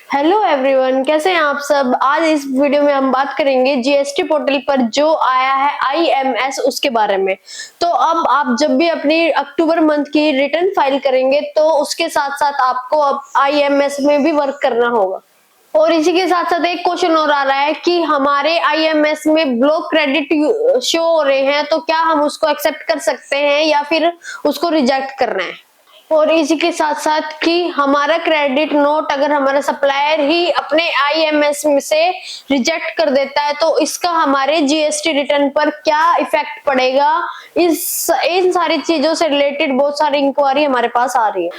Hello everyone, कैसे हैं आप सब। आज इस वीडियो में हम बात करेंगे जीएसटी पोर्टल पर जो आया है आईएमएस उसके बारे में। तो अब आप जब भी अपनी अक्टूबर मंथ की रिटर्न फाइल करेंगे तो उसके साथ साथ आपको अब आईएमएस में भी वर्क करना होगा। और इसी के साथ साथ एक क्वेश्चन और आ रहा है कि हमारे आईएमएस में ब्लॉक क्रेडिट शो हो रहे हैं, तो क्या हम उसको एक्सेप्ट कर सकते हैं या फिर उसको रिजेक्ट करना है। और इसी के साथ साथ कि हमारा क्रेडिट नोट अगर हमारा सप्लायर ही अपने आईएमएस में से रिजेक्ट कर देता है तो इसका हमारे जीएसटी रिटर्न पर क्या इफेक्ट पड़ेगा। इन सारी चीजों से रिलेटेड बहुत सारी इंक्वायरी हमारे पास आ रही है।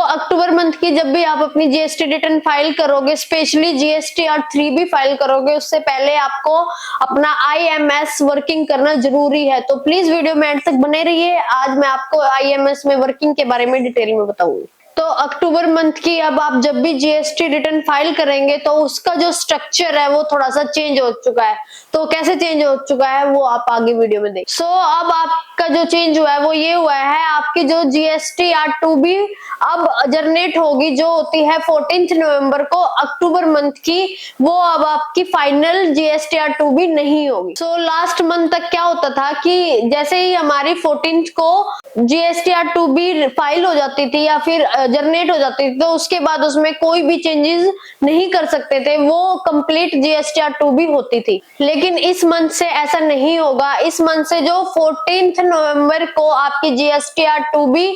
अक्टूबर मंथ की जब भी आप अपनी जीएसटी रिटर्न फाइल करोगे, स्पेशली जीएसटीआर 3 भी फाइल करोगे, उससे पहले आपको अपना आईएमएस वर्किंग करना जरूरी है। तो प्लीज वीडियो में एंड तक बने रहिए। आज मैं आपको आईएमएस में वर्किंग के बारे में डिटेल में बताऊंगी। तो अक्टूबर मंथ की अब आप जब भी जीएसटी रिटर्न फाइल करेंगे तो उसका जो स्ट्रक्चर है वो थोड़ा सा चेंज हो चुका है। तो कैसे चेंज हो चुका है वो आप आगे वीडियो में देख। अब आपका जो चेंज हुआ है वो ये हुआ है, आपकी जो जीएसटीआर 2 भी अब जनरेट होगी, जो होती है 14 नवंबर को अक्टूबर मंथ की, वो अब आपकी फाइनल जीएसटीआर 2 भी नहीं होगी। लास्ट मंथ तक क्या होता था कि जैसे ही हमारी 14 को जीएसटीआर 2 भी फाइल हो जाती थी या फिर जनरेट हो जाती थी तो उसके बाद उसमें कोई भी चेंजेस नहीं कर सकते थे, वो कंप्लीट जीएसटीआर 2 भी होती थी। लेकिन इस मंथ से ऐसा नहीं होगा। इस मंथ से जो 14 नवंबर को आपकी जीएसटीआर 2 भी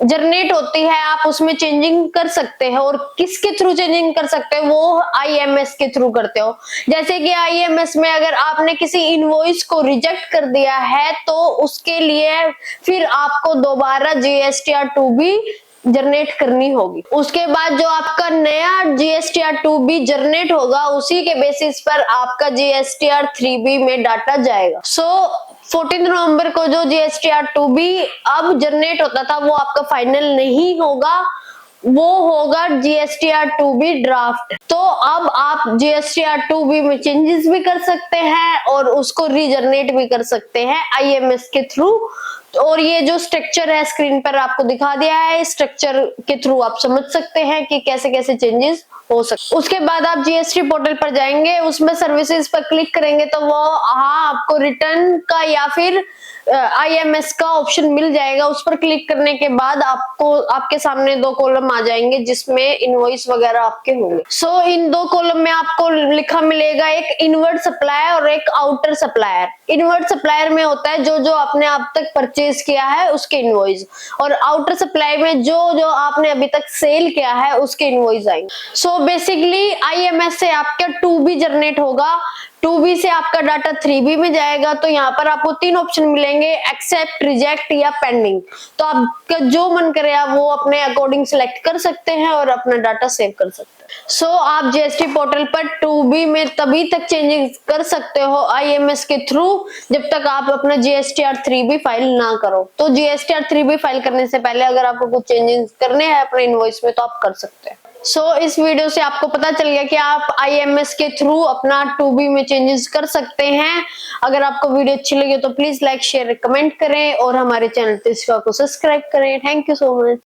जनरेट होती है, आप उसमें चेंजिंग कर सकते हैं। और किसके थ्रू चेंजिंग कर सकते हैं, वो आईएमएस के थ्रू करते हो। जैसे कि आईएमएस में अगर आपने किसी इनवॉइस को रिजेक्ट कर दिया है तो उसके लिए फिर आपको दोबारा जीएसटीआर 2 भी जनरेट करनी होगी। उसके बाद जो आपका नया जीएसटीआर 2 भी जनरेट होगा उसी के बेसिस पर आपका जीएसटीआर 3 भी में डाटा जाएगा। 14 नवंबर को जो जीएसटीआर 2 भी अब जनरेट होता था वो आपका फाइनल नहीं होगा, वो होगा जीएसटीआर 2 भी ड्राफ्ट। तो अब आप जीएसटीआर 2 भी में चेंजेस भी कर सकते हैं और उसको रीजनरेट भी कर सकते हैं आईएमएस के थ्रू। और ये जो स्ट्रक्चर है स्क्रीन पर आपको दिखा दिया है, स्ट्रक्चर के थ्रू आप समझ सकते हैं कि कैसे कैसे चेंजेस हो सकते। उसके बाद आप जीएसटी पोर्टल पर जाएंगे, उसमें सर्विसेज पर क्लिक करेंगे तो वो आपको रिटर्न का या फिर आईएमएस का ऑप्शन मिल जाएगा। उस पर क्लिक करने के बाद आपके सामने 2 कॉलम आ जाएंगे जिसमें इनवॉइस वगैरह आपके होंगे। इन 2 कॉलम में आपको लिखा मिलेगा एक इनवर्ट सप्लायर और एक आउटर सप्लायर। इनवर्ट सप्लायर में होता है जो जो आपने अब तक परचेज किया है उसके इनवॉइस, और आउटर सप्लाई में जो जो आपने अभी तक सेल किया है उसके इनवॉइस आएंगे। बेसिकली आईएमएस से आपका 2 भी जनरेट होगा, 2B से आपका डाटा 3B में जाएगा। तो यहाँ पर आपको 3 ऑप्शन मिलेंगे, एक्सेप्ट, रिजेक्ट या पेंडिंग। तो आपका जो मन करे आप वो अपने अकॉर्डिंग सिलेक्ट कर सकते हैं और अपना डाटा सेव कर सकते हैं। आप जीएसटी पोर्टल पर 2B में तभी तक चेंजेस कर सकते हो आईएमएस के थ्रू जब तक आप अपना जीएसटीआर 3 भी फाइल ना करो। तो जीएसटीआर 3 भी फाइल करने से पहले अगर आपको कुछ चेंजेस करने हैं अपने इनवॉइस में तो आप कर सकते हैं। इस वीडियो से आपको पता चल गया कि आप आईएमएस के थ्रू अपना 2B में चेंजेस कर सकते हैं। अगर आपको वीडियो अच्छी लगी तो प्लीज लाइक, शेयर, कमेंट करें और हमारे चैनल तिस्का को सब्सक्राइब करें। Thank you so much.